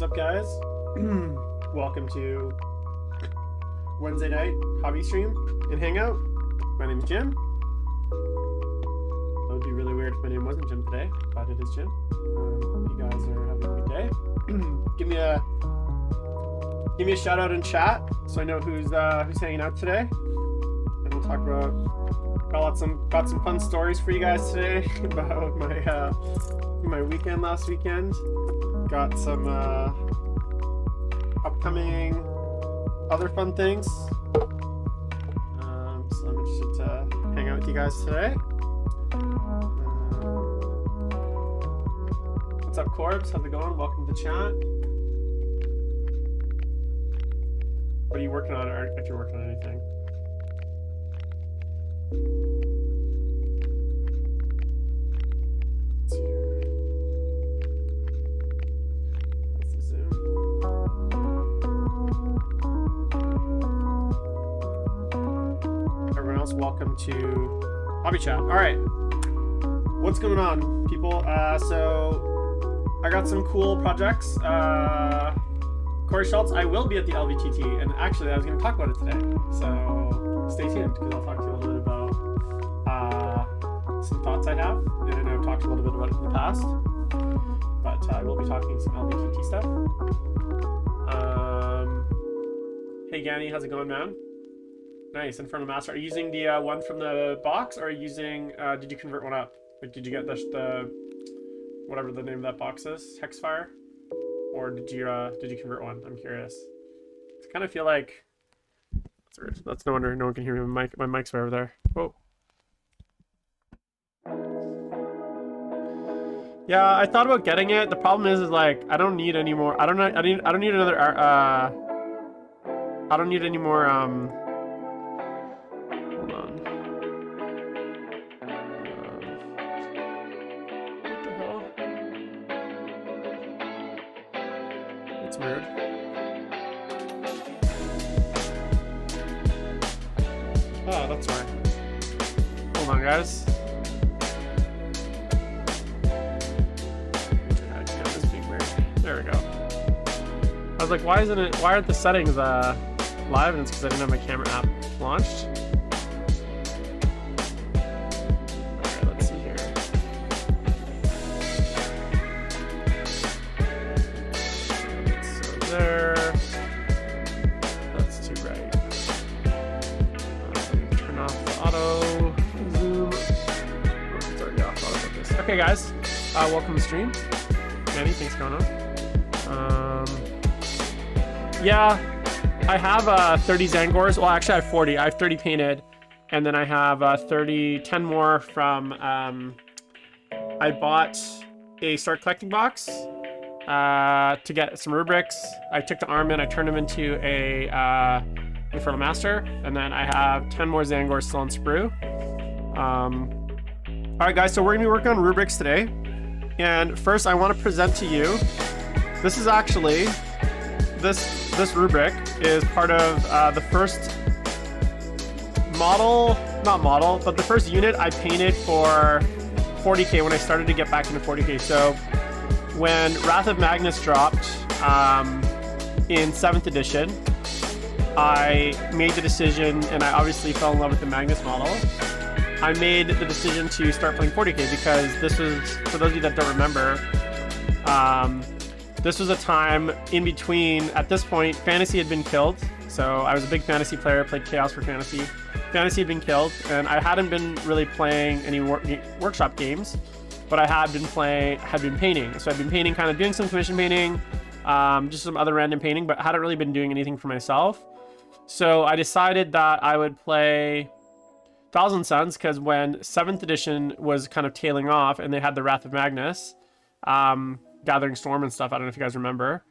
up, guys? Welcome to Wednesday night hobby stream and hangout. My name is Jim. That would be really weird if my name wasn't Jim today, but it is Jim. Hope you guys are having a good day. Give me a shout out in chat so I know who's hanging out today, and we'll talk about got some fun stories for you guys today about my weekend last weekend. Got some upcoming other fun things. So I'm interested to hang out with you guys today. What's up, Corbs? How's it going? Welcome to the chat. What are you working on, or if you're working on anything? Let's see here. That's the Zoom. Everyone else, welcome to Hobby Chat. All right, what's going on, people? So I got some cool projects. Corey Schultz, I will be at the LVTT, and actually I was going to talk about it today, so stay tuned, because I'll talk to you a little bit about some thoughts I have, and I know I've talked a little bit about it in the past, but I will be talking some LVTT stuff. Hey Ganny, how's it going, man? Nice, Infernal Master. Are you using the one from the box, or are you using, did you convert one up? Like, did you get the whatever the name of that box is, Hexfire? Or did you convert one? I'm curious. I kind of feel like that's no wonder no one can hear me. My mic's way over there. Whoa. Yeah, I thought about getting it. The problem is like I don't need any more. I don't need another. I don't need any more. Hold on. What the hell? It's weird. Oh, that's why. Hold on, guys. Camera's being weird. There we go. I was like, why aren't the settings live? And it's because I didn't have my camera app launched. Alright, let's see here. So there. That's too bright. Turn off the auto zoom. Oh, it's already off auto focus. Okay, guys. Welcome to the stream. Manny, thanks for going on. Yeah, I have 30 Zangors. Well, actually, I have 40. I have 30 painted, and then I have 10 more from. I bought a start collecting box to get some rubrics. I took the Armin, I turned them into a Infernal Master, and then I have 10 more Zangors still in sprue. All right, guys. So we're gonna be working on rubrics today. And first, I want to present to you, this is actually, this rubric is part of the first but the first unit I painted for 40K when I started to get back into 40K. So when Wrath of Magnus dropped in 7th edition, I made the decision, and I obviously fell in love with the Magnus model. I made the decision to start playing 40K because this was, for those of you that don't remember, this was a time in between. At this point, Fantasy had been killed. So I was a big Fantasy player, played Chaos for Fantasy. Fantasy had been killed, and I hadn't been really playing any workshop games, but I had been painting. So I've been painting, kind of doing some commission painting, just some other random painting, but I hadn't really been doing anything for myself. So I decided that I would play Thousand Suns, because when 7th edition was kind of tailing off and they had the Wrath of Magnus, Gathering Storm and stuff, I don't know if you guys remember,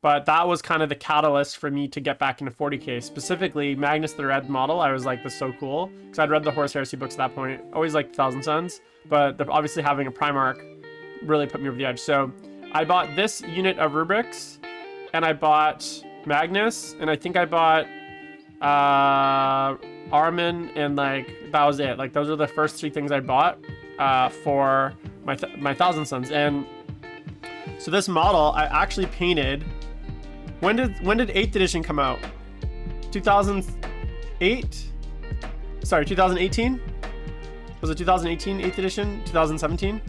but that was kind of the catalyst for me to get back into 40K. Specifically, Magnus the Red model, I was like, this is so cool, because I'd read the Horus Heresy books at that point, always liked Thousand Suns, but obviously having a Primarch really put me over the edge. So I bought this unit of rubrics, and I bought Magnus, and I think I bought Armin, and like that was it. Like those are the first three things I bought for my Thousand Suns. And So this model I actually painted. When did 8th edition come out? 2008? Sorry, 2018? Was it 2018 8th edition? 2017?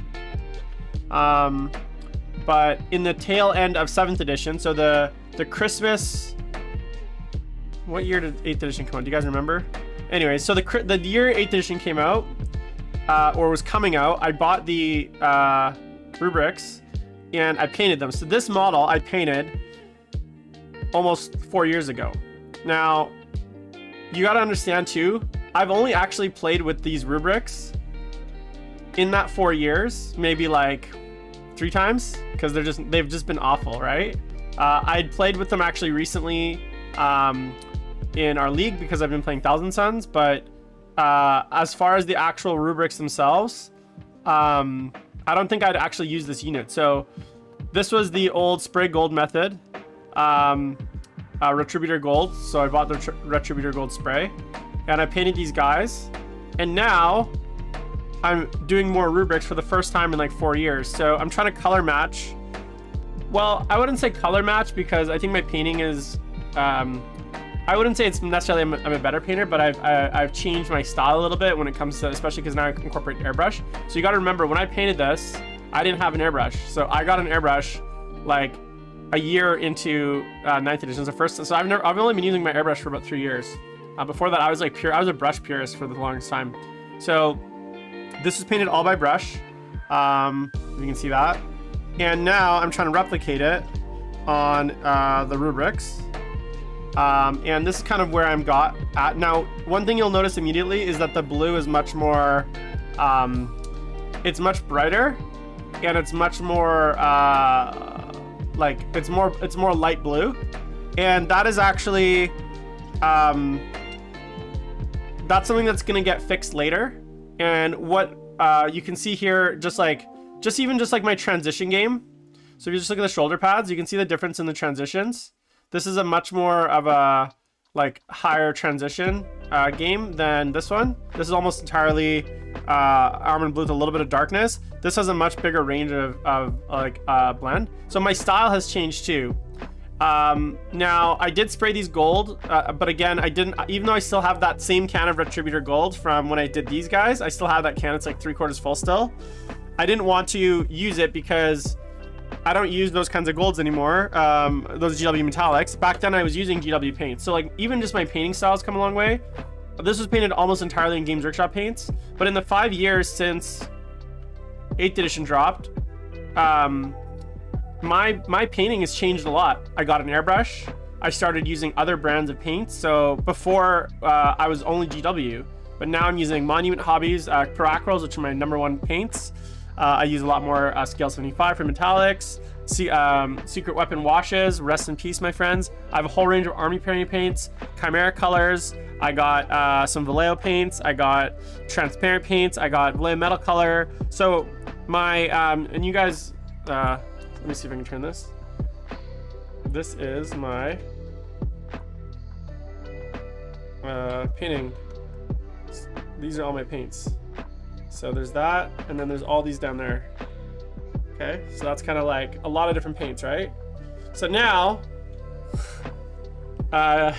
But in the tail end of 7th edition, so the Christmas, what year did 8th edition come out? Do you guys remember? Anyway, so the year 8th edition came out, or was coming out, I bought the Rubrics and I painted them. So this model I painted almost 4 years ago. Now, you gotta understand too, I've only actually played with these Rubrics in that 4 years, maybe like 3 times, because they've just been awful, right? I'd played with them actually recently in our league because I've been playing Thousand Suns, but as far as the actual Rubrics themselves, I don't think I'd actually use this unit. So this was the old spray gold method, Retributor Gold. So I bought the Retributor Gold spray and I painted these guys, and now I'm doing more Rubrics for the first time in like 4 years. So I'm trying to color match. Well, I wouldn't say color match because I think my painting is, I wouldn't say it's necessarily I'm a better painter, but I've changed my style a little bit when it comes to, especially because now I incorporate airbrush. So you got to remember, when I painted this, I didn't have an airbrush. So I got an airbrush like a year into 9th edition. The first, so I've only been using my airbrush for about 3 years. Before that, I was a brush purist for the longest time. So this is painted all by brush. You can see that. And now I'm trying to replicate it on the Rubrics. And this is kind of where I'm got at. Now, one thing you'll notice immediately is that the blue is much more, it's much brighter, and it's much more, like, it's more light blue. And that is actually, that's something that's gonna get fixed later. And what you can see here, just like my transition game. So if you just look at the shoulder pads, you can see the difference in the transitions. This is a much more of a like higher transition game than this one. This is almost entirely Armor Blue with a little bit of darkness. This has a much bigger range of like blend. So my style has changed too. Now I did spray these gold, but again, I didn't, even though I still have that same can of Retributor Gold from when I did these guys, I still have that can. It's like 3/4 full still. I didn't want to use it because I don't use those kinds of golds anymore, those GW metallics. Back then I was using GW paint. So like even just my painting styles come a long way. This was painted almost entirely in Games Workshop paints, but in the 5 years since 8th edition dropped, my painting has changed a lot. I got an airbrush. I started using other brands of paints. So before I was only GW, but now I'm using Monument Hobbies, Pro Acryls, which are my #1 paints. I use a lot more Scale 75 for metallics, Secret Weapon washes, rest in peace, my friends. I have a whole range of Army paints, Chimera colors. I got some Vallejo paints. I got transparent paints. I got Vallejo metal color. So my, and you guys, let me see if I can turn this. This is my painting. These are all my paints. So there's that, and then there's all these down there. Okay, so that's kind of like a lot of different paints, right? So now, there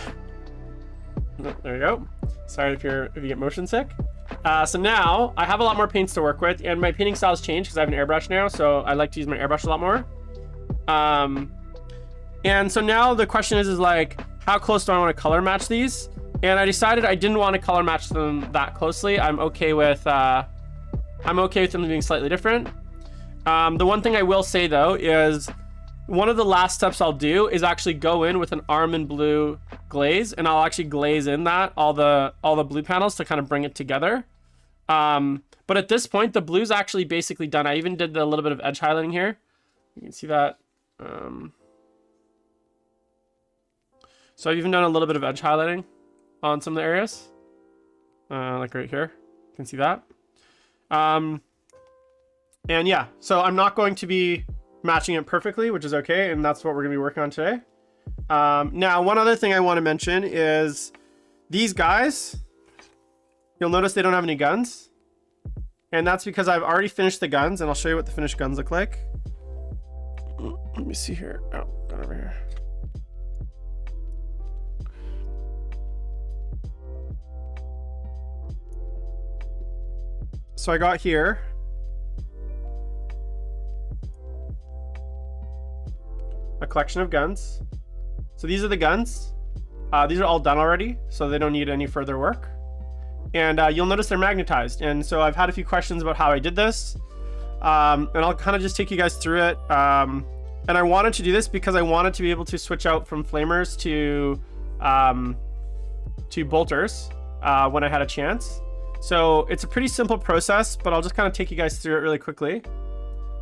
you go. Sorry if you get motion sick. So now I have a lot more paints to work with, and my painting styles changed because I have an airbrush now, so I like to use my airbrush a lot more. And so now the question is like, how close do I want to color match these? And I decided I didn't want to color match them that closely. I'm okay with them being slightly different. The one thing I will say though is one of the last steps I'll do is actually go in with an Armor Blue glaze, and I'll actually glaze in that all the blue panels to kind of bring it together. But at this point, the blue's actually basically done. I even did a little bit of edge highlighting here. You can see that. So I've even done a little bit of edge highlighting on some of the areas, like right here. You can see that. And yeah, so I'm not going to be matching it perfectly, which is okay, and that's what we're gonna be working on today. Now, one other thing I want to mention is these guys. You'll notice they don't have any guns, and that's because I've already finished the guns, and I'll show you what the finished guns look like. Let me see here. Oh, got over here. So I got here a collection of guns. So these are the guns. These are all done already, so they don't need any further work. And you'll notice they're magnetized. And so I've had a few questions about how I did this. And I'll kind of just take you guys through it. And I wanted to do this because I wanted to be able to switch out from flamers to bolters when I had a chance. So it's a pretty simple process, but I'll just kind of take you guys through it really quickly.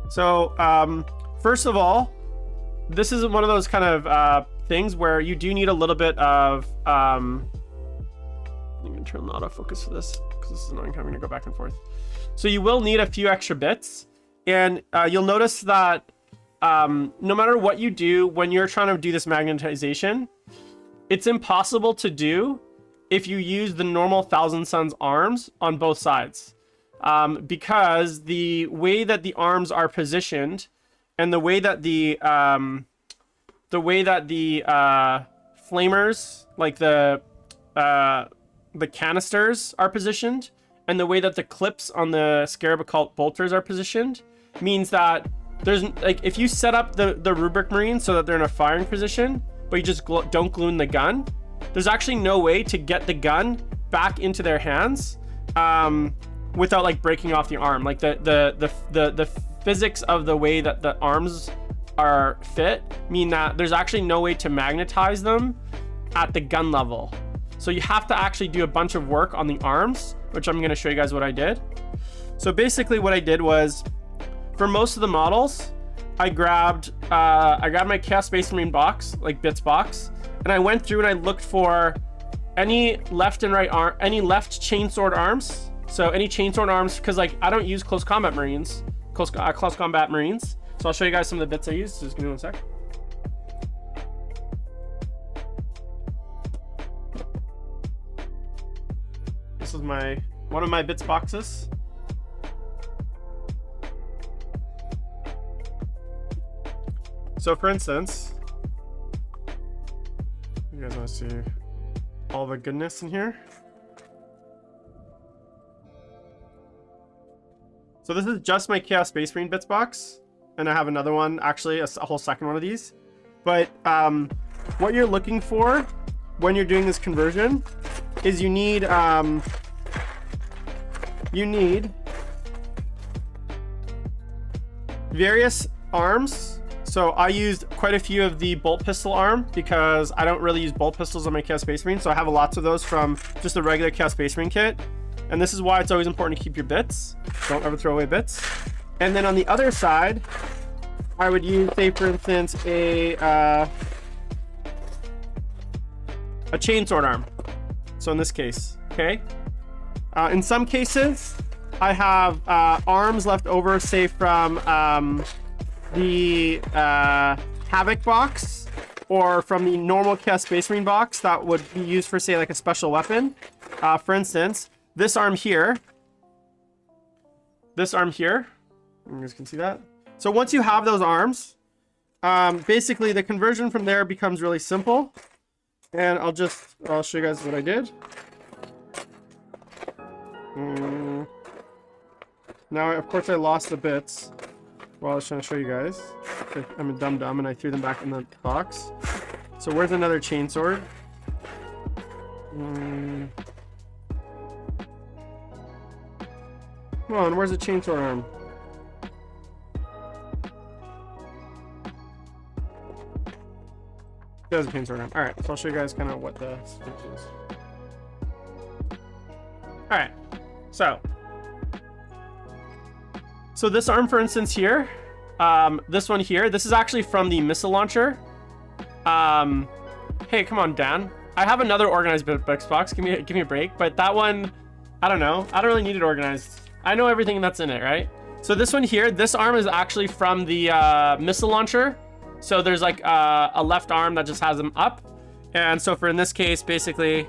So first of all, this is one of those kind of things where you do need a little bit of I'm gonna turn the autofocus for this because this is annoying having to go back and forth. So you will need a few extra bits, and you'll notice that no matter what you do when you're trying to do this magnetization, it's impossible to do if you use the normal Thousand Suns arms on both sides, because the way that the arms are positioned and the way that the flamers, like the canisters are positioned, and the way that the clips on the Scarab Occult bolters are positioned, means that there's like, if you set up the Rubric Marines so that they're in a firing position, but you just don't glue in the gun, there's actually no way to get the gun back into their hands without like breaking off the arm. Like the physics of the way that the arms are fit mean that there's actually no way to magnetize them at the gun level. So you have to actually do a bunch of work on the arms, which I'm going to show you guys what I did. So basically what I did was, for most of the models, I grabbed my Chaos Space Marine box, like bits box, and I went through and I looked for any left and right arm, any left chainsword arms. So any chainsword arms, because like I don't use close combat marines, close combat marines. So I'll show you guys some of the bits I used. Just give me one sec. This is one of my bits boxes. So for instance, you guys want to see all the goodness in here? So this is just my Chaos Space Marine bits box, and I have another one, actually a whole second one of these. But what you're looking for when you're doing this conversion is you need various arms. So I used quite a few of the bolt pistol arm because I don't really use bolt pistols on my Chaos Space Marine, so I have lots of those from just the regular Chaos Space Marine kit. And this is why it's always important to keep your bits. Don't ever throw away bits. And then on the other side, I would use, say for instance, a chainsword arm. So in this case, okay. In some cases, I have arms left over, say from the Havoc box or from the normal Chaos Space Marine box that would be used for, say, like a special weapon. For instance, this arm here, you guys can see that. So once you have those arms, basically the conversion from there becomes really simple. And I'll show you guys what I did. Now, of course, I lost the bits while I was trying to show you guys. I'm a dum-dum and I threw them back in the box. So where's another chainsword? Come on, where's the chainsword arm? There's a chainsword arm. Alright, so I'll show you guys kind of what the switch is. Alright, so this arm, for instance, here, this one here, this is actually from the missile launcher. Hey, come on, Dan. I have another organized bits box. Give me a break. But that one, I don't know. I don't really need it organized. I know everything that's in it, right? So this one here, this arm is actually from the missile launcher. So there's like a left arm that just has them up. And so for in this case, basically,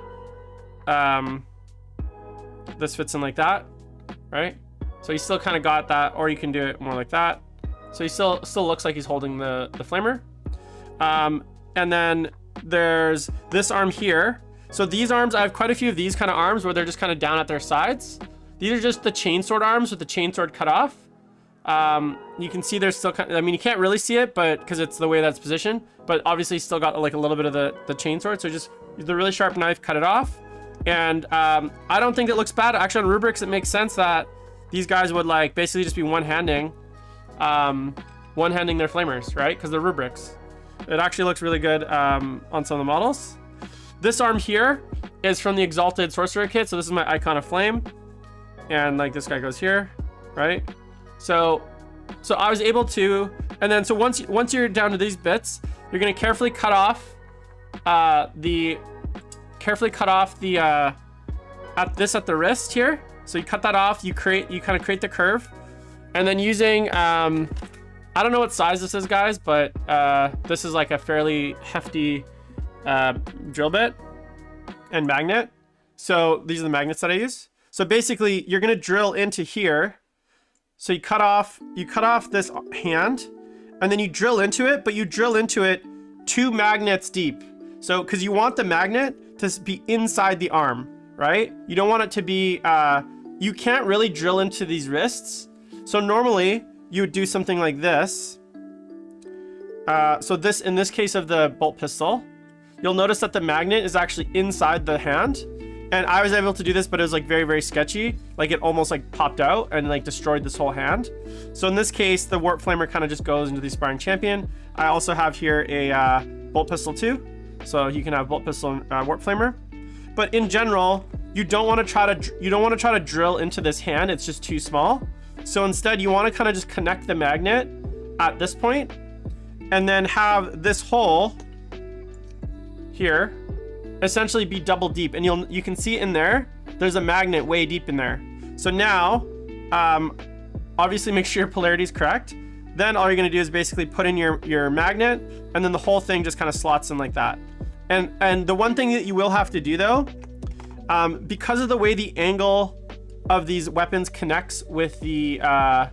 this fits in like that, right? So you still kind of got that, or you can do it more like that. So he still looks like he's holding the flamer. And then there's this arm here. So these arms, I have quite a few of these kind of arms where they're just kind of down at their sides. These are just the chainsword arms with the chainsword cut off. You can see there's still kind of, I mean, you can't really see it, but because it's the way that's positioned, but obviously still got like a little bit of the chainsword. So just the really sharp knife, cut it off. And I don't think it looks bad. Actually, on Rubrics, it makes sense that these guys would like basically just be one-handing their flamers, right? Because they're Rubrics. It actually looks really good on some of the models. This arm here is from the Exalted Sorcerer kit. So this is my Icon of Flame. And like this guy goes here, right? So I was able to, and then so once you're down to these bits, you're gonna carefully cut off at the wrist here. So you cut that off, you kind of create the curve, and then using I don't know what size this is, guys, but this is like a fairly hefty drill bit and magnet. So these are the magnets that I use. So basically you're gonna drill into here. So you cut off this hand, and then you drill into it, but you drill into it 2 magnets deep. So because you want the magnet to be inside the arm, right? You don't want it to be you can't really drill into these wrists. So normally you would do something like this. So this, in this case of the bolt pistol, you'll notice that the magnet is actually inside the hand. And I was able to do this, but it was like very, very sketchy. Like it almost like popped out and like destroyed this whole hand. So in this case, the warp flamer kind of just goes into the aspiring champion. I also have here a bolt pistol too. So you can have bolt pistol and warp flamer. But in general, you don't want to try to drill into this hand. It's just too small. So instead you want to kind of just connect the magnet at this point, and then have this hole here essentially be double deep, and you can see in there's a magnet way deep in there. So now obviously make sure your polarity is correct. Then all you're going to do is basically put in your magnet, and then the whole thing just kind of slots in like that. And the one thing that you will have to do though, because of the way the angle of these weapons connects with the I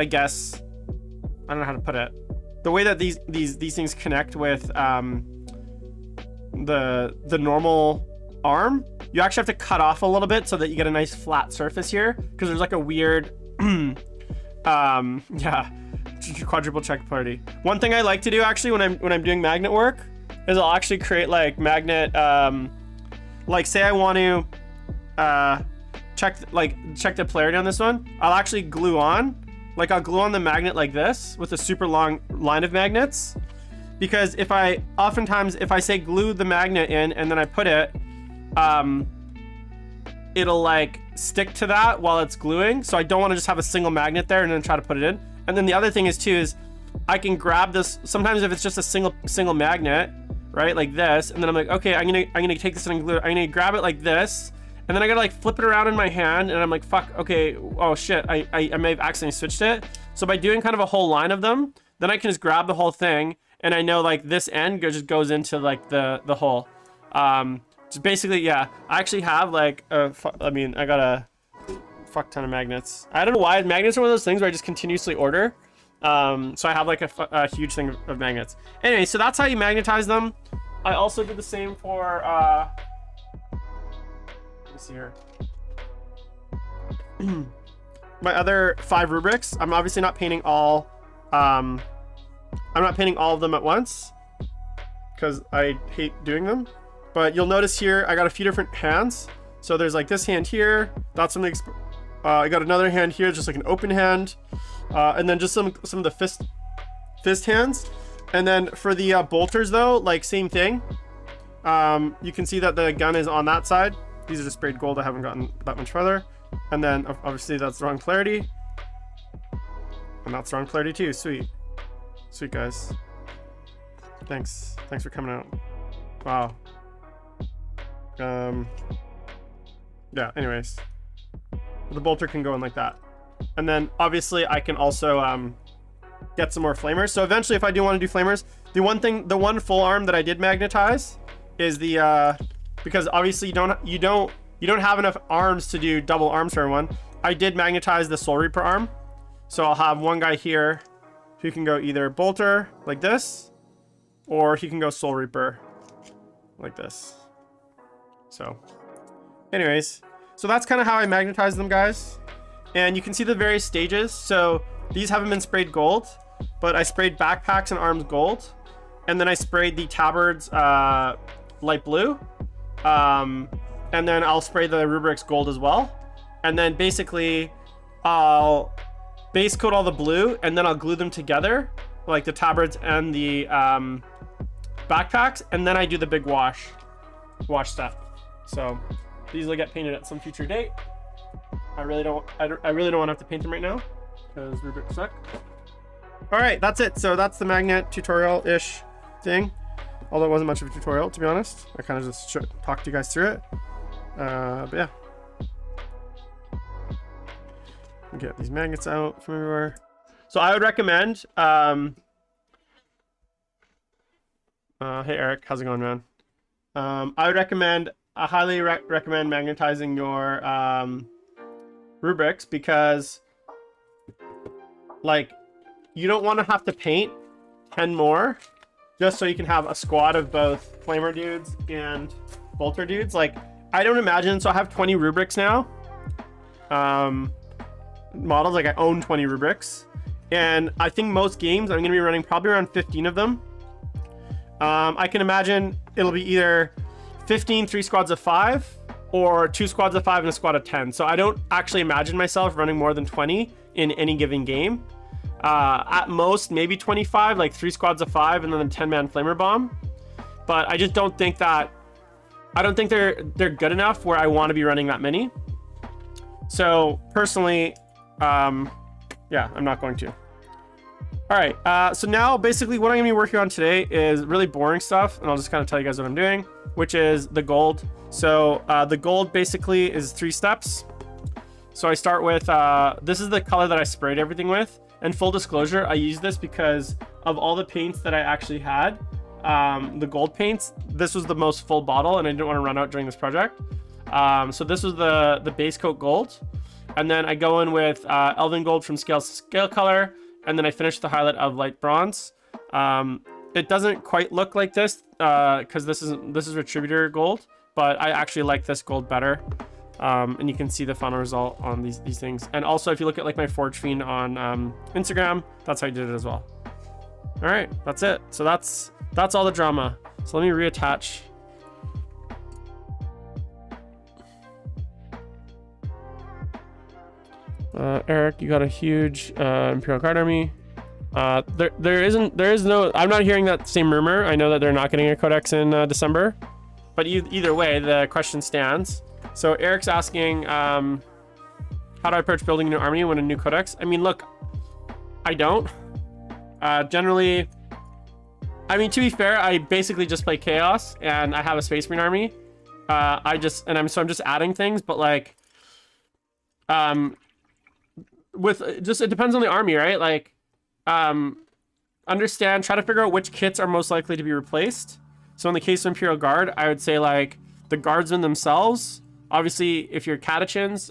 guess I don't know how to put it, the way that these things connect with the normal arm, you actually have to cut off a little bit so that you get a nice flat surface here, because there's like a weird yeah, quadruple check party. One thing I like to do actually when I'm doing magnet work is I'll actually create like magnet like say I want to check the polarity on this one. I'll actually glue on the magnet like this with a super long line of magnets, because oftentimes if I say glue the magnet in and then I put it, it'll like stick to that while it's gluing. So I don't want to just have a single magnet there and then try to put it in. And then the other thing is I can grab this sometimes if it's just a single magnet, right, like this, and then I'm like, okay, I'm gonna take this and glue it. I'm gonna grab it like this, and then I gotta like flip it around in my hand, and I'm like, fuck, okay, oh shit, I may have accidentally switched it. So by doing kind of a whole line of them, then I can just grab the whole thing, and I know like this end just goes into like the hole. Just basically, yeah, I actually have like I got a fuck ton of magnets. I don't know why. Magnets are one of those things where I just continuously order. So I have like a huge thing of magnets. Anyway, so that's how you magnetize them. I also did the same for let me see here. My other 5 rubrics. I'm obviously not painting all I'm not painting all of them at once because I hate doing them. But you'll notice here I got a few different hands. So there's like this hand here. That's something. I got another hand here, just like an open hand. And then just some of the fist hands. And then for the bolters though, like same thing. You can see that the gun is on that side. These are just sprayed gold. I haven't gotten that much further. And then obviously that's the wrong polarity. And that's the wrong polarity too. Sweet guys. Thanks for coming out. Wow. Yeah, anyways, the bolter can go in like that. And then obviously I can also get some more flamers. So eventually if I do want to do flamers, the one full arm that I did magnetize is the because obviously you don't have enough arms to do double arms for everyone. I did magnetize the Soul Reaper arm. So I'll have one guy here he can go either Bolter like this, or he can go Soul Reaper like this. So anyways, so that's kind of how I magnetize them, guys. And you can see the various stages. So these haven't been sprayed gold, but I sprayed backpacks and arms gold, and then I sprayed the tabards light blue, and then I'll spray the Rubrics gold as well. And then basically I'll base coat all the blue, and then I'll glue them together, like the tabards and the backpacks, and then I do the big wash step. So these will get painted at some future date. I really don't want to have to paint them right now because Rubrics suck. All right, that's it. So that's the magnet tutorial-ish thing. Although it wasn't much of a tutorial, to be honest. I kind of just talked to you guys through it. But yeah. Get these magnets out from everywhere. So I would recommend, hey Eric, how's it going, man? I highly recommend magnetizing your Rubrics, because like you don't want to have to paint 10 more just so you can have a squad of both Flamer dudes and Bolter dudes. Like, I don't imagine, so I have 20 Rubrics now. Models, like I own 20 Rubrics, and I think most games I'm going to be running probably around 15 of them. I can imagine it'll be either 15 3 squads of 5 or 2 squads of 5 and a squad of 10. So I don't actually imagine myself running more than 20 in any given game. At most maybe 25, like 3 squads of 5 and then a 10-man Flamer Bomb. But I just don't think that, I don't think they're good enough where I want to be running that many. So personally, yeah, I'm not going to. All right, so now basically what I'm gonna be working on today is really boring stuff, and I'll just kind of tell you guys what I'm doing, which is the gold. So the gold basically is 3 steps. So I start with, this is the color that I sprayed everything with. And full disclosure, I use this because of all the paints that I actually had, the gold paints, this was the most full bottle and I didn't want to run out during this project. So this was the base coat gold. And then I go in with Elven Gold from Scale Color, and then I finish the highlight of light bronze. It doesn't quite look like this because this is Retributor Gold, but I actually like this gold better. And you can see the final result on these things. And also, if you look at like my Forge Fiend on Instagram, that's how I did it as well. All right, that's it. So that's all the drama. So let me reattach. Eric, you got a huge Imperial Guard army. There is no, I'm not hearing that same rumor. I know that they're not getting a Codex in December, but either way, the question stands. So Eric's asking, how do I approach building a new army when a new Codex? I mean, look, I don't. Generally, I mean, to be fair, I basically just play Chaos and I have a Space Marine army. I'm just adding things, but like, it depends on the army, right? Like, try to figure out which kits are most likely to be replaced. So in the case of Imperial Guard, I would say like the guardsmen themselves. Obviously, if you're Catechins,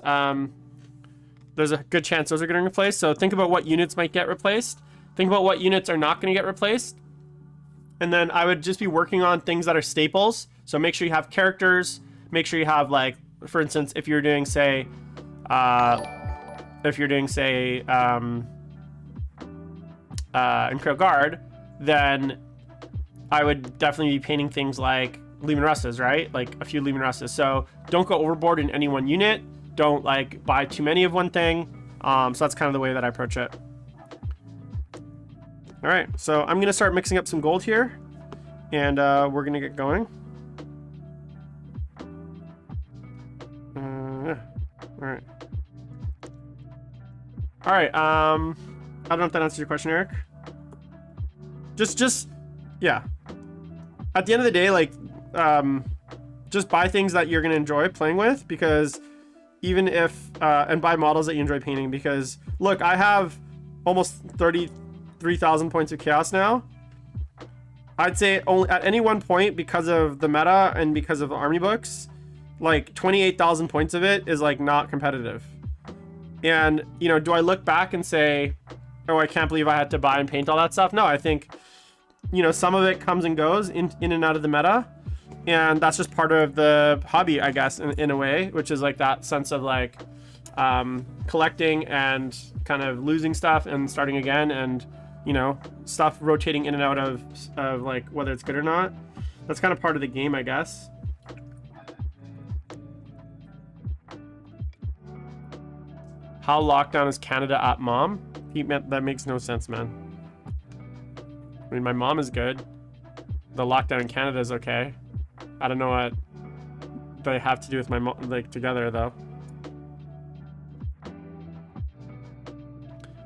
there's a good chance those are getting replaced. So think about what units might get replaced. Think about what units are not going to get replaced. And then I would just be working on things that are staples. So make sure you have characters. Make sure you have, like, for instance, if you're doing, say, Imperial Guard, then I would definitely be painting things like Leman Russes, right? Like a few Leman Russes. So don't go overboard in any one unit. Don't like buy too many of one thing. So that's kind of the way that I approach it. All right, so I'm gonna start mixing up some gold here, and we're gonna get going. Yeah. All right. I don't know if that answers your question, Eric. Yeah. At the end of the day, like, just buy things that you're gonna enjoy playing with, because even if and buy models that you enjoy painting, because look, I have almost 33,000 points of chaos now. I'd say only at any one point, because of the meta and because of the army books, like 28,000 points of it is like not competitive. And, you know, do I look back and say, oh, I can't believe I had to buy and paint all that stuff. No, I think, you know, some of it comes and goes in and out of the meta, and that's just part of the hobby, I guess, in a way, which is like that sense of like collecting and kind of losing stuff and starting again, and, you know, stuff rotating in and out of like whether it's good or not. That's kind of part of the game, I guess. How lockdown is Canada at mom? That makes no sense, man. I mean, my mom is good. The lockdown in Canada is okay. I don't know what they have to do with my mom, like, together, though.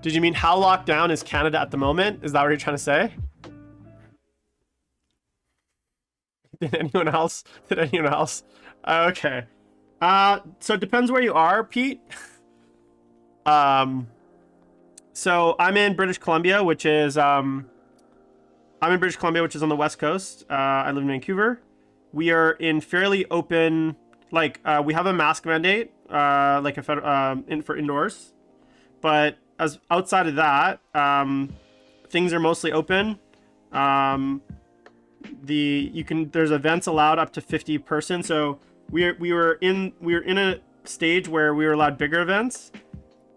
Did you mean how locked down is Canada at the moment? Is that what you're trying to say? Did anyone else? Okay. So it depends where you are, Pete. So I'm in British Columbia, which is on the West Coast. I live in Vancouver. We are in fairly open, like, we have a mask mandate, like a for indoors, but as outside of that, things are mostly open. There's events allowed up to 50 person. So we were in a stage where we were allowed bigger events,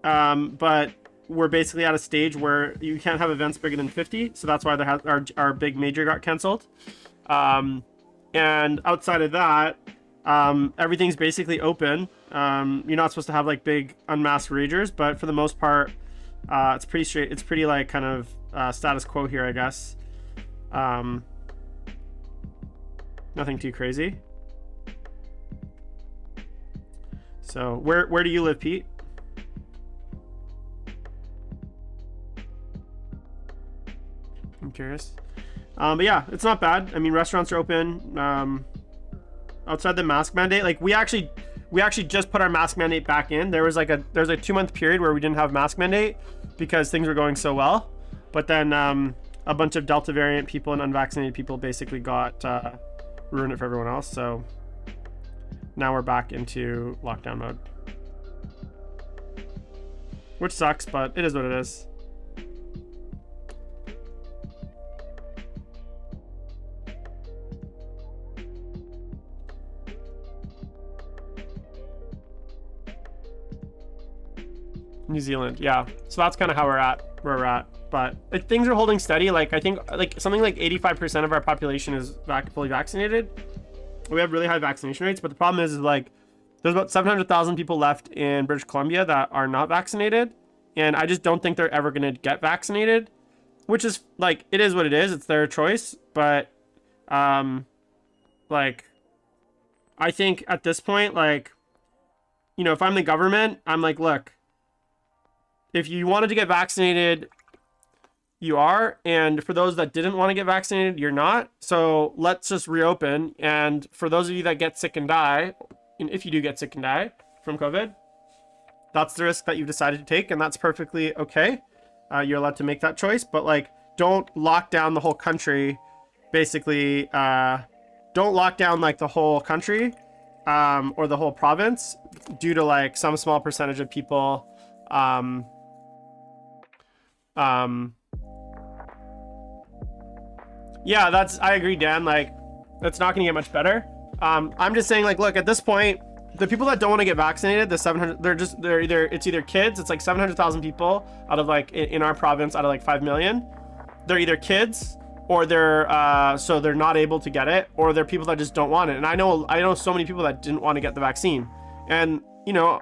but we're basically at a stage where you can't have events bigger than 50. So that's why our big major got canceled. And outside of that, everything's basically open. You're not supposed to have like big unmasked ragers, but for the most part, it's pretty straight. It's pretty like kind of status quo here, I guess. Nothing too crazy. So where do you live, Pete? I'm curious. But yeah, it's not bad. I mean, restaurants are open. Outside the mask mandate, like we actually just put our mask mandate back in. There's a 2-month period where we didn't have mask mandate because things were going so well. But then a bunch of Delta variant people and unvaccinated people basically got ruined it for everyone else. So now we're back into lockdown mode, which sucks, but it is what it is. New Zealand, yeah. So that's kind of how where we're at. But like, things are holding steady. Like I think like something like 85% of our population is fully vaccinated. We have really high vaccination rates, but the problem is like there's about 700,000 people left in British Columbia that are not vaccinated, and I just don't think they're ever going to get vaccinated, which is like, it is what it is. It's their choice, but like I think at this point, like, you know, if I'm the government, I'm like, look, if you wanted to get vaccinated, you are. And for those that didn't want to get vaccinated, you're not. So let's just reopen. And for those of you that get sick and die, and if you do get sick and die from COVID, that's the risk that you've decided to take. And that's perfectly okay. You're allowed to make that choice. But like, don't lock down the whole country. Basically, don't lock down like the whole country or the whole province due to like some small percentage of people. Yeah, I agree, Dan. Like, that's not gonna get much better. I'm just saying, like, look, at this point, the people that don't want to get vaccinated, it's either kids. It's like 700,000 people out of like in our province out of like 5 million. They're either kids or they're so they're not able to get it, or they're people that just don't want it. And I know so many people that didn't want to get the vaccine. And you know,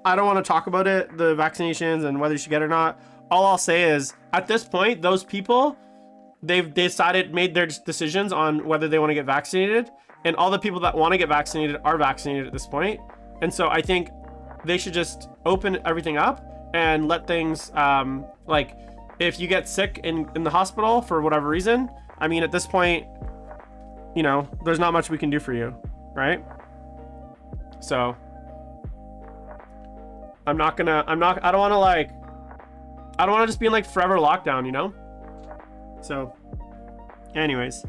I don't want to talk about it, the vaccinations and whether you should get it or not. All I'll say is, at this point, those people, they've made their decisions on whether they want to get vaccinated, and all the people that want to get vaccinated are vaccinated at this point. And so I think they should just open everything up and let things, like, if you get sick in the hospital for whatever reason, I mean, at this point, you know, there's not much we can do for you, right? So I don't want to just be in like forever lockdown, you know? So anyways,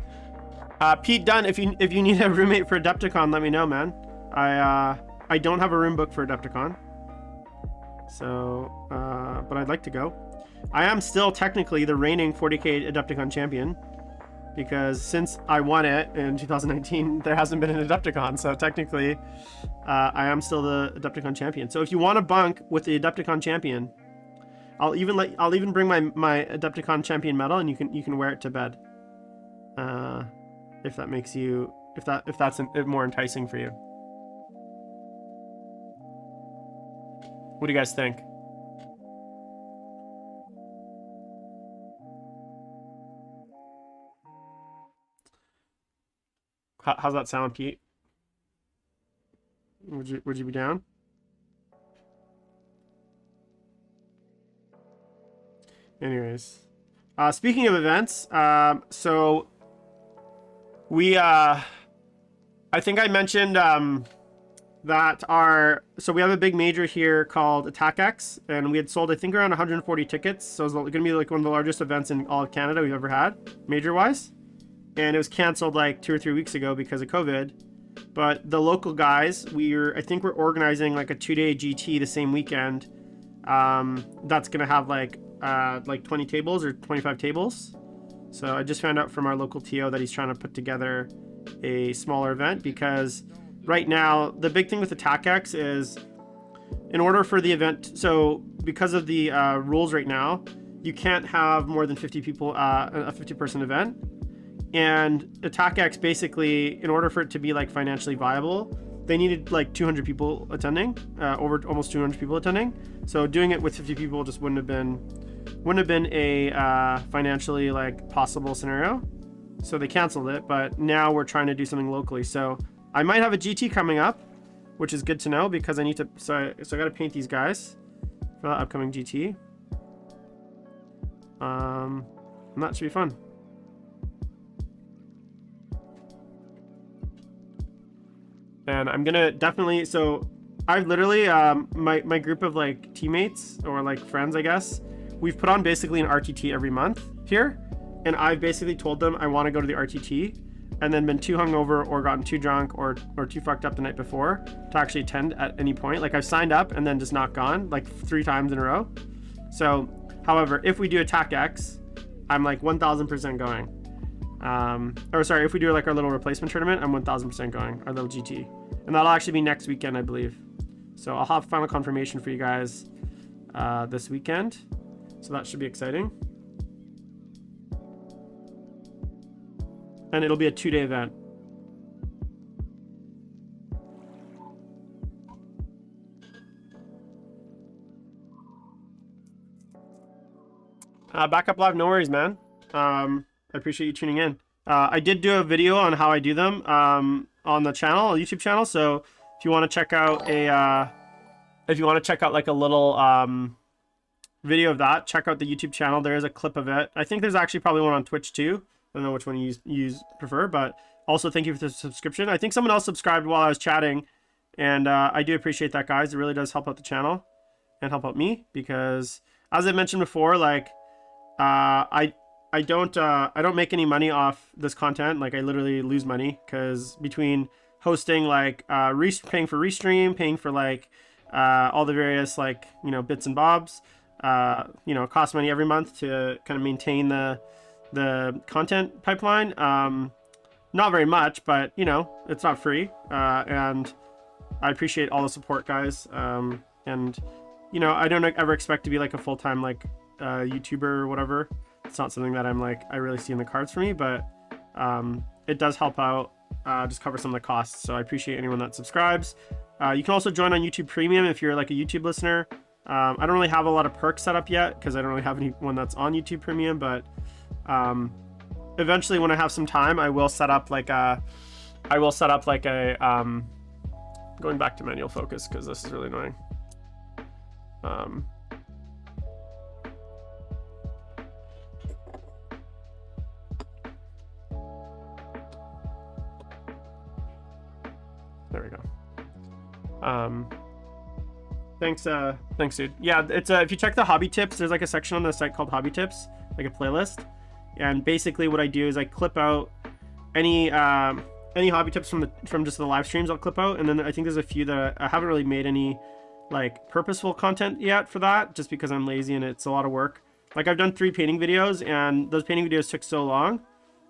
Pete Dunn, if you need a roommate for Adepticon, let me know, man. I don't have a room booked for Adepticon. So, but I'd like to go. I am still technically the reigning 40k Adepticon champion, because since I won it in 2019, there hasn't been an Adepticon. So technically, I am still the Adepticon champion. So if you want to bunk with the Adepticon champion, I'll even bring my Adepticon champion medal, and you can wear it to bed. If that makes you, if that's more enticing for you. What do you guys think? How's that sound, Pete? Would you be down? Anyways, speaking of events, so we I think I mentioned that so we have a big major here called Attack X, and we had sold, I think, around 140 tickets. So it's going to be like one of the largest events in all of Canada we've ever had, major wise. And it was canceled like 2 or 3 weeks ago because of COVID. But the local guys, I think we're organizing like a 2-day GT the same weekend. That's gonna have like 20 tables or 25 tables. So I just found out from our local TO that he's trying to put together a smaller event, because right now the big thing with Attack X is, in order for the event, so because of the rules right now, you can't have more than 50 people, a 50-person event. And Attack X, basically, in order for it to be like financially viable, they needed like 200 people attending, over almost 200 people attending. So doing it with 50 people just wouldn't have been a financially like possible scenario. So they canceled it, but now we're trying to do something locally. So I might have a GT coming up, which is good to know, because I need to, so I got to paint these guys for the upcoming GT. And that should be fun. And I'm gonna definitely, so I've literally, my group of like teammates or like friends, I guess, we've put on basically an RTT every month here. And I've basically told them I want to go to the RTT, and then been too hungover or gotten too drunk or too fucked up the night before to actually attend at any point. Like I've signed up and then just not gone like 3 times in a row. So, however, if we do Attack X, I'm like 1000% going. Or sorry, if we do like our little replacement tournament, I'm 1000% going, our little GT. And that'll actually be next weekend, I believe. So I'll have final confirmation for you guys this weekend. So that should be exciting. And it'll be a 2-day event. Backup live, no worries, man. I appreciate you tuning in. I did do a video on how I do them on the channel, YouTube channel. So if you want to check out like a little video of that, check out the YouTube channel. There is a clip of it. I think there's actually probably one on Twitch too. I don't know which one you prefer, but also thank you for the subscription. I think someone else subscribed while I was chatting, and I do appreciate that, guys. It really does help out the channel and help out me, because as I mentioned before, like I don't make any money off this content. Like I literally lose money, because between hosting, like paying for restream, paying for like all the various like, you know, bits and bobs, you know, it costs money every month to kind of maintain the content pipeline. Not very much, but you know, it's not free, and I appreciate all the support, guys. And you know, I don't ever expect to be like a full-time like YouTuber or whatever. It's not something that I really see in the cards for me, but it does help out, just cover some of the costs. So I appreciate anyone that subscribes. You can also join on YouTube Premium if you're like a YouTube listener. I don't really have a lot of perks set up yet, because I don't really have anyone that's on YouTube Premium, but eventually when I have some time, I will set up like a going back to manual focus, because this is really annoying. There we go. Thanks, dude. Yeah, it's if you check the hobby tips, there's like a section on the site called hobby tips, like a playlist. And basically what I do is I clip out any hobby tips from just the live streams. I'll clip out, and then I think there's a few that I haven't really made any like purposeful content yet for that, just because I'm lazy and it's a lot of work. Like I've done 3 painting videos, and those painting videos took so long.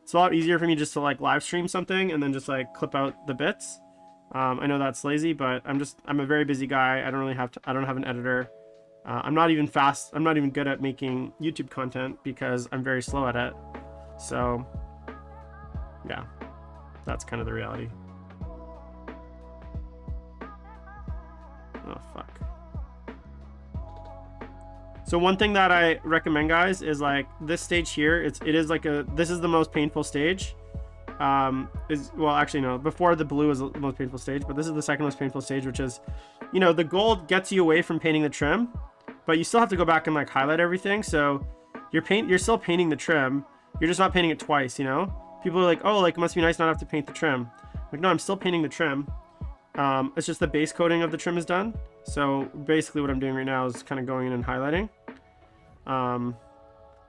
It's a lot easier for me just to like live stream something and then just like clip out the bits. I know that's lazy, but I'm a very busy guy. I don't have an editor. I'm not even fast. I'm not even good at making YouTube content because I'm very slow at it. So yeah, that's kind of the reality. Oh, fuck. So one thing that I recommend, guys, is like this stage here. This is the most painful stage. Well, actually no, before the blue is the most painful stage, but this is the second most painful stage, which is, you know, the gold gets you away from painting the trim, but you still have to go back and like highlight everything. So you're still painting the trim. You're just not painting it twice, you know? People are like, oh, like it must be nice not to have to paint the trim. Like, no, I'm still painting the trim. It's just the base coating of the trim is done. So basically what I'm doing right now is kind of going in and highlighting.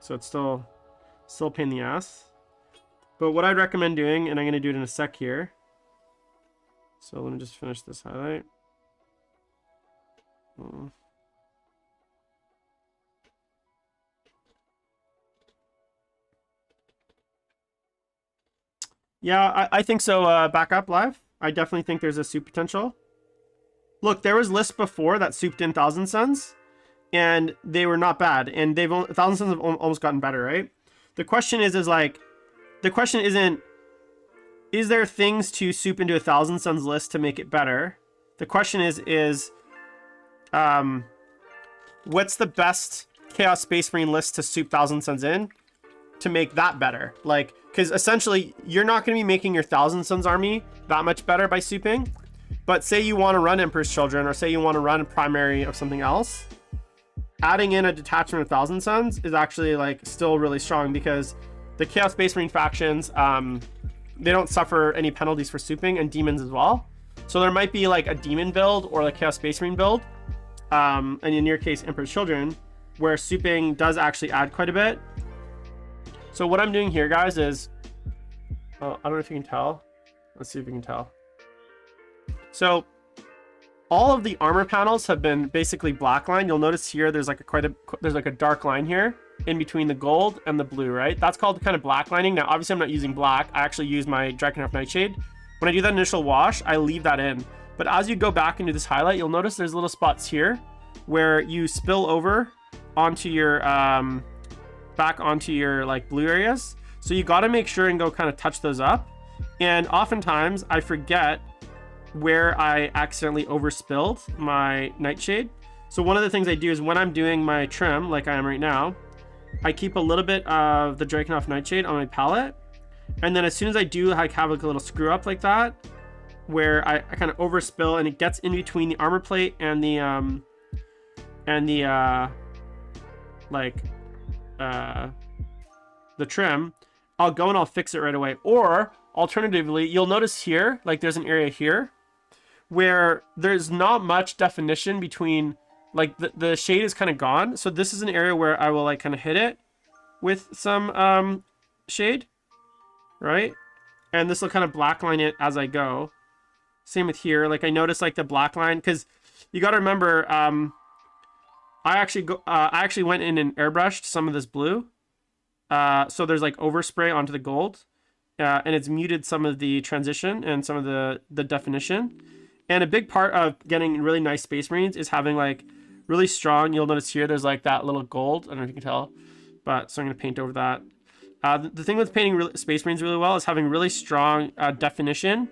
So it's still a pain in the ass. But what I'd recommend doing, and I'm going to do it in a sec here. So let me just finish this highlight. Yeah, I think so. Back up live. I definitely think there's a soup potential. Look, there was lists before that souped in Thousand Suns, and they were not bad. And Thousand Suns have almost gotten better, right? The question is like, the question isn't, is there things to soup into a Thousand Suns list to make it better? The question is, what's the best Chaos Space Marine list to soup Thousand Suns in to make that better? Like, because essentially you're not going to be making your Thousand Suns army that much better by souping. But say you want to run Emperor's Children, or say you want to run a primary of something else, adding in a detachment of Thousand Suns is actually like still really strong, because the Chaos Space Marine factions, they don't suffer any penalties for souping, and demons as well. So there might be like a demon build or like Chaos Space Marine build, and in your case Emperor's Children, where souping does actually add quite a bit. So what I'm doing here, guys, is, I don't know if you can tell. Let's see if you can tell. So all of the armor panels have been basically black line. You'll notice here there's like a dark line here in between the gold and the blue, right? That's called kind of black lining. Now obviously I'm not using black. I actually use my Drakenhof Nightshade. When I do that initial wash, I leave that in. But as you go back into this highlight, you'll notice there's little spots here where you spill over onto your back onto your like blue areas. So you got to make sure and go kind of touch those up. And oftentimes I forget where I accidentally overspilled my Nightshade. So one of the things I do is when I'm doing my trim, like I am right now, I keep a little bit of the Drakenhof Nightshade on my palette. And then as soon as I do like have like a little screw up like that, where I kind of overspill and it gets in between the armor plate and the trim, I'll go and I'll fix it right away. Or alternatively, you'll notice here, like there's an area here where there's not much definition between, like the shade is kind of gone. So this is an area where I will like kind of hit it with some shade, right? And this will kind of black line it as I go. Same with here. Like I noticed like the black line, because you got to remember, I actually went in and airbrushed some of this blue. So there's like overspray onto the gold, and it's muted some of the transition and some of the definition. And a big part of getting really nice Space Marines is having like really strong, you'll notice here there's like that little gold, I don't know if you can tell, but so I'm going to paint over that. The thing with painting Space Marines really well is having really strong definition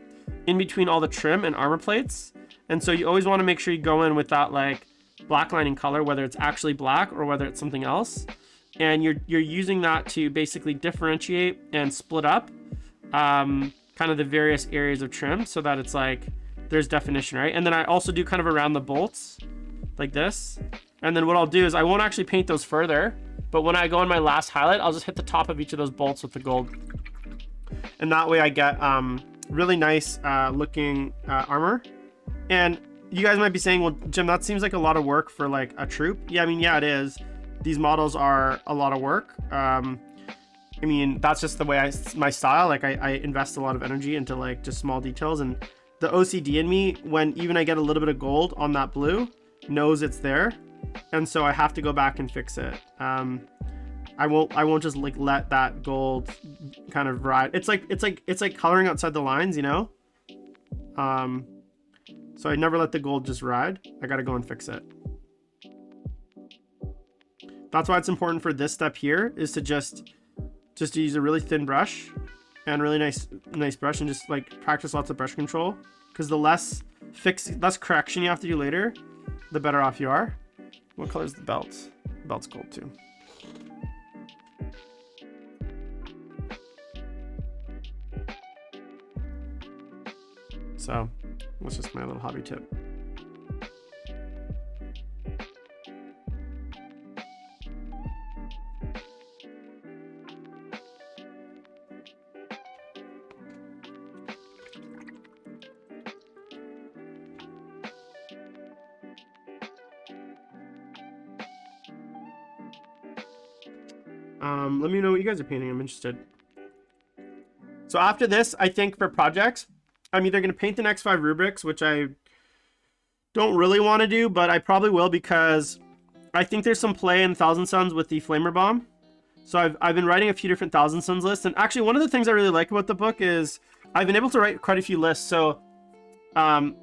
in between all the trim and armor plates. And so you always want to make sure you go in with that like black lining color, whether it's actually black or whether it's something else. And you're using that to basically differentiate and split up kind of the various areas of trim so that it's like there's definition, right? And then I also do kind of around the bolts like this. And then what I'll do is I won't actually paint those further, but when I go in my last highlight, I'll just hit the top of each of those bolts with the gold. And that way I get really nice looking armor. And you guys might be saying, well, Jim, that seems like a lot of work for like a troop. Yeah, I mean, yeah, it is. These models are a lot of work. I mean, that's just the way my style, like I invest a lot of energy into like just small details, and the OCD in me, when even I get a little bit of gold on that blue, knows it's there, and so I have to go back and fix it. I won't just like let that gold kind of ride. It's like coloring outside the lines, you know. So I never let the gold just ride. I gotta go and fix it. That's why it's important for this step here is to just use a really thin brush and really nice brush, and just like practice lots of brush control, because the less correction you have to do later, the better off you are. What color is the belt? The belt's gold too. So that's just my little hobby tip. Let me know what you guys are painting. I'm interested. So after this, I think for projects, I'm either going to paint the next 5 rubrics, which I don't really want to do, but I probably will, because I think there's some play in Thousand Suns with the Flamer Bomb. So I've been writing a few different Thousand Suns lists, and actually one of the things I really like about the book is I've been able to write quite a few lists. So